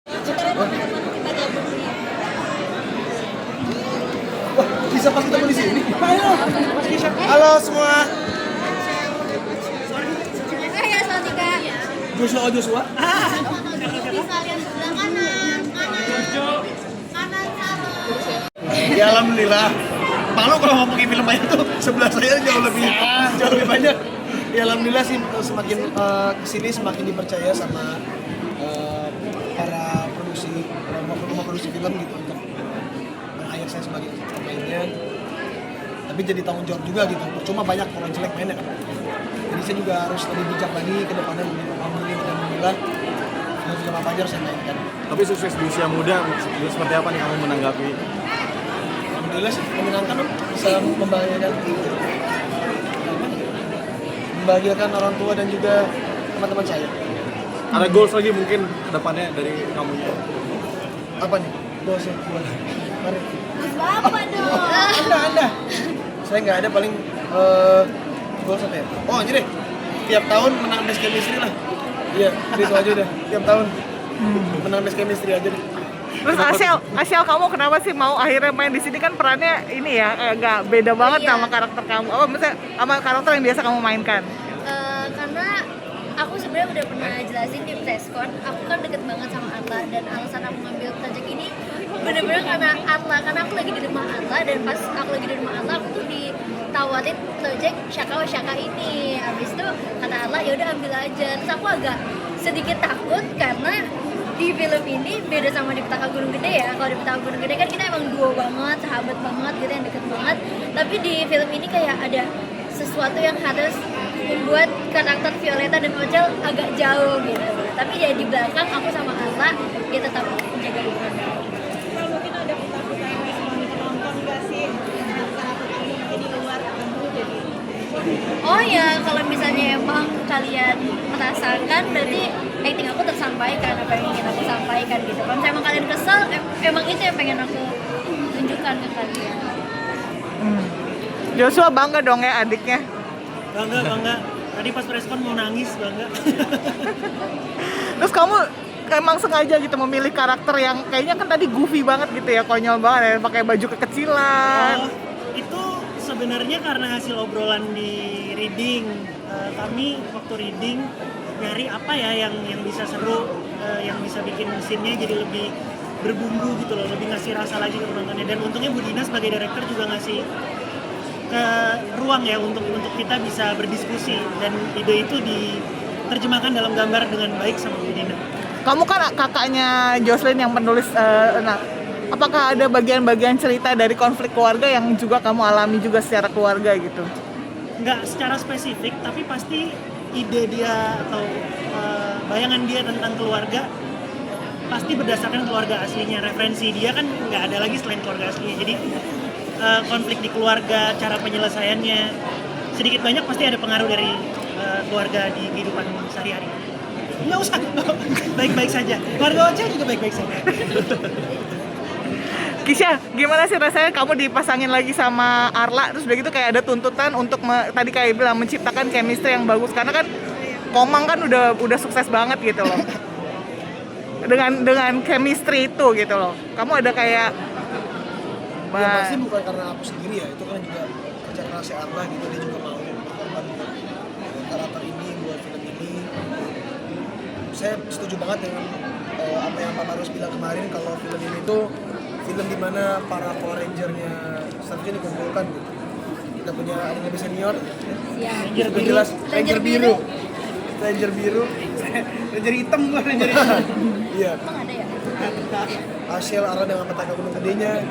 Wah, bisa pas ketemu di sini. Halo semua. Ya, Saltika. Joshua. Bisa lihat di sebelah kanan sama. Ya alhamdulillah. Malu kalau ngomongin film banyak tuh sebelah saya jauh lebih banyak. Ya alhamdulillah sih semakin kesini semakin dipercaya sama para rumah produksi film gitu untuk meng-hire saya sebagai pemainnya. Tapi jadi tanggung jawab juga gitu. Percuma banyak orang jelek mainnya kan. Jadi saya juga harus lebih bijak lagi ke depannya memilih dan alhamdulillah film apa aja harus saya mainkan. Tapi sukses di usia muda, seperti apa nih kamu menanggapi? Alhamdulillah sih menyenangkan dong, bisa membahagiakan orang tua dan juga teman-teman saya. Ada goals lagi mungkin ke depannya dari kamunya? Apa nih? Goalsnya buat mari. Mas Bapak dong. Anda. Saya nggak ada paling goals apa ya? Oh ini deh, tiap tahun menang Best Chemistry lah. Iya, itu aja deh. Tiap tahun menang Best Chemistry aja deh. Terus Asyal kamu kenapa sih mau akhirnya main di sini, kan perannya ini ya agak beda banget sama karakter kamu. Oh, misalnya sama karakter yang biasa kamu mainkan. Karena aku sebenarnya udah pernah jelasin di preskon, aku kan deket banget sama Atla, dan alasan aku ngambil project ini bener-bener karena Atla, karena aku lagi di rumah Atla, dan pas aku lagi di rumah Atla aku tuh ditawarin project Shaka ini. Habis itu kata Atla ya udah ambil aja. Terus aku agak sedikit takut karena di film ini beda sama di Petaka Gunung Gede ya. Kalau di Petaka Gunung Gede kan kita emang duo banget, sahabat banget gitu, yang deket banget. Tapi di film ini kayak ada sesuatu yang harus membuat karakter Violeta dan Ocel agak jauh gitu. Tapi ya di belakang aku sama Atla dia tetap menjaga hubungan. Mungkin ada ketakutan sama penonton nggak sih dengan karakter kamu nanti di luar akan jadi. Oh ya, kalau misalnya emang kalian merasakan berarti acting aku tersampaikan apa yang ingin aku sampaikan gitu. Kalau misalnya emang kalian kesel, emang itu yang pengen aku tunjukkan ke kalian. Joshua bangga dong ya adiknya. Bangga. Tadi pas preskon mau nangis, bangga. Terus kamu emang sengaja gitu memilih karakter yang kayaknya kan tadi goofy banget gitu ya, konyol banget ya, pakai baju kekecilan. Itu sebenarnya karena hasil obrolan di reading. Kami waktu reading nyari apa ya yang bisa seru, yang bisa bikin scene-nya jadi lebih berbumbu gitu loh, lebih ngasih rasa lagi ke penontonnya. Dan untungnya Bu Dina sebagai director juga ngasih ke ruang ya untuk kita bisa berdiskusi, dan ide itu diterjemahkan dalam gambar dengan baik sama Bu Dina. Kamu kan kakaknya Jocelyn yang penulis, nah apakah ada bagian-bagian cerita dari konflik keluarga yang juga kamu alami juga secara keluarga gitu? Nggak secara spesifik, tapi pasti ide dia atau bayangan dia tentang keluarga pasti berdasarkan keluarga aslinya. Referensi dia kan nggak ada lagi selain keluarga aslinya. Jadi konflik di keluarga, cara penyelesaiannya sedikit banyak pasti ada pengaruh dari keluarga di kehidupan sehari-hari. Nggak usah, baik-baik saja. Keluarga Ocel juga baik-baik saja. Kisha, gimana sih rasanya kamu dipasangin lagi sama Arla, terus begitu kayak ada tuntutan untuk tadi kayak bilang menciptakan chemistry yang bagus, karena kan Komang kan udah sukses banget gitu loh. Dengan chemistry itu gitu loh. Kamu ada kayak Ya pasti bukan karena aku sendiri ya, itu kan juga kerja kerasnya Arla gitu, dia juga mau berkorban buat karakter ini, buat film ini. Saya setuju banget dengan apa yang Pak Marus bilang kemarin, kalau film ini tuh film dimana para Power Ranger-nya seharusnya dikumpulkan gitu. Kita punya ada yang lebih senior, Siap. lebih jelas Ranger biru, Ranger hitam bukan Ranger hitam. iya. Emang ada ya? Asyel Arla dengan Petaka Gunung Gedenya.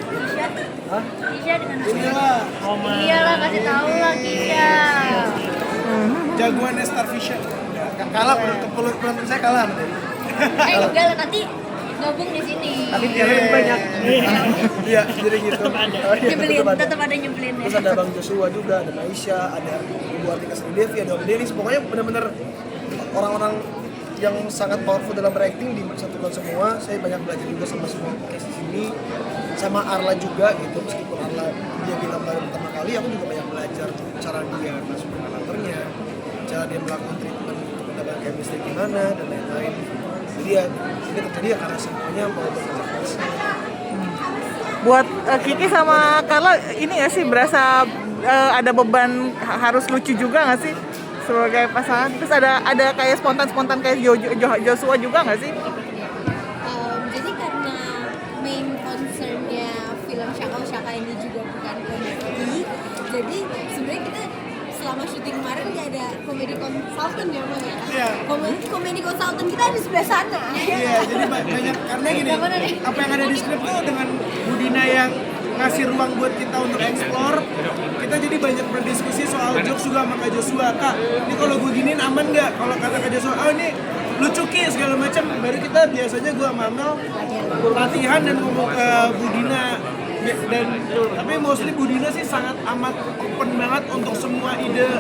Kisha? Hah? Kisha dengan apa? Oma. Iyalah, kasih tahu lah Kisha. Jagoannya Starvision. Kalah penonton saya kalah. Enggak lah, nanti gabung di sini. Tapi dia lebih banyak. Iya, jadi gitu. Tetap ada. Oh, iya, Nyebelin, tetap ada. tetap ada nyebelin ya. Terus ada Bang Joshua juga, ada Maisha, ada Ibu Artika Sri Devi, ada Om Dennis. Pokoknya benar-benar orang-orang yang sangat powerful dalam berakting disatukan semua. Saya banyak belajar juga sama semua case di sini, sama Arla juga gitu. Meskipun Arla dia bilang baru pertama kali, aku juga banyak belajar cara dia masuk ke karakternya, cara dia melakukan treatment untuk mendapatkan chemistry gimana dan lain-lain. Jadi ya ini terjadi ya karena semuanya mau bekerja keras. Buat Kiki sama Carla ini nggak sih berasa ada beban harus lucu juga nggak sih sebagai pasangan? Terus ada kayak spontan kayak Joshua juga nggak sih? Jadi karena main concernnya film Shaka ini juga bukan komedi, jadi sebenarnya kita selama syuting kemarin nggak ada komedi konsultan ya Bang ya? Iya. Komedi konsultan kita ada di sebelah sana. Iya, jadi banyak karena gini, apa yang ada di skrip tuh dengan Budina yang ngasih ruang buat kita untuk explore, kita jadi banyak berdiskusi soal jokes juga sama Kak Joshua. Kak, ini kalau gue giniin aman nggak? Kalau kata Kak Joshua, oh ini lucu Ki segala macam. Baru kita biasanya gue sama Amel latihan dan ngomong ke Budina. Dan tapi mostly Budina sih sangat amat open banget untuk semua ide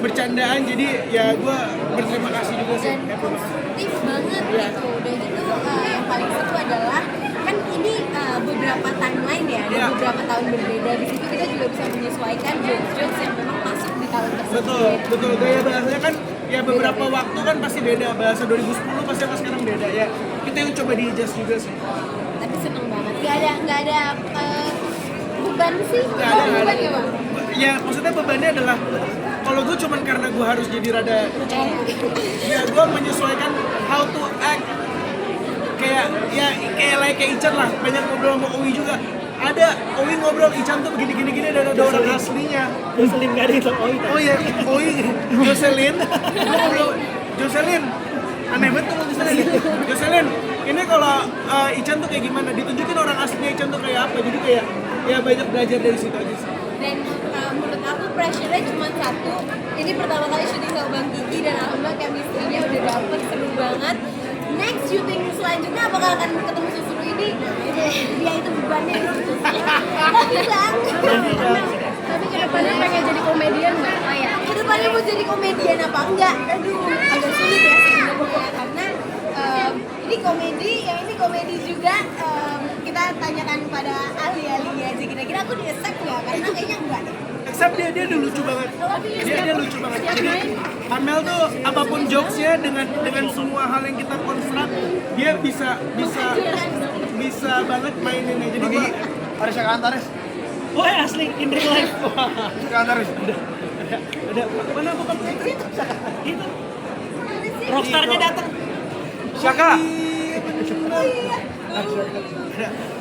bercandaan, jadi ya gue berterima kasih juga sih. Dan konstruktif banget gitu. Dan itu yang paling seru adalah kan ini beberapa timeline ya, dan beberapa tahun berbeda. Di situ kita juga bisa menyesuaikan jokes-jokes yang memang masuk di tahun tersebut. Betul. Gaya bahasanya kan ya beberapa waktu kan pasti beda. Bahasa 2010 pasti sama sekarang beda ya. Kita yang coba di-adjust juga sih. Tapi seneng banget. Gak ada beban sih. Nggak ada. Beban ya Bang? Ya maksudnya bebannya adalah kalau gue cuman karena gue harus jadi rada ya gue menyesuaikan how to act kayak Ican lah, banyak ngobrol sama Owi juga. Ada Owi ngobrol Ican tuh begini dan ada orang aslinya. Jocelyn gak ada itu. Oh iya, Owi Jocelyn. Gue ngobrol Jocelyn. Aneh banget tuh Jocelyn. Jocelyn, ini kalau Ican tuh kayak gimana? Ditunjukin orang aslinya Ican tuh kayak apa? Jadi kayak ya banyak belajar dari situ aja sih. Dan menurut aku pressure-nya cuma satu. Ini pertama kali syuting sama Bang Kiki dan alhamdulillah chemistry-nya udah dapet, seru banget. Next syuting selanjutnya apakah akan ketemu seseru ini? Dia itu bebannya di situ. Tapi kedepannya pengen jadi komedian nggak? Oh ya. Kedepannya mau jadi komedian apa enggak? Aduh, agak sulit ya sebenarnya karena ini komedi, yang ini komedi juga. Kita tanyakan pada ahli-ahlinya aja, kira-kira aku di-accept nggak? Karena kayaknya enggak deh. Except dia lucu banget. Dia lucu banget. Jadi Amel tuh apapun jokesnya dengan semua hal yang kita konstruk, dia bisa banget maininnya. Jadi gua Aris yang Antares. Wah asli in real life. Yang Antares. ada mana bukan itu? Itu rockstarnya datang. Syaka.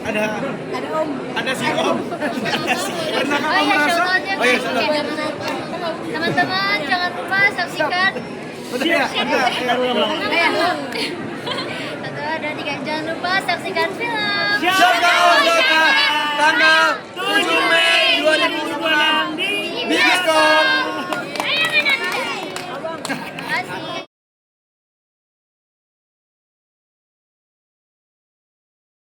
Ada Om. ada si Om. Pernah Oh kamu iya, merasa? shownote-nya Oh iya, kan. salah. Teman-teman, jangan lupa saksikan. Udah ya? Udah. Ulang. Ayo. 1, 2, 3. Jangan lupa saksikan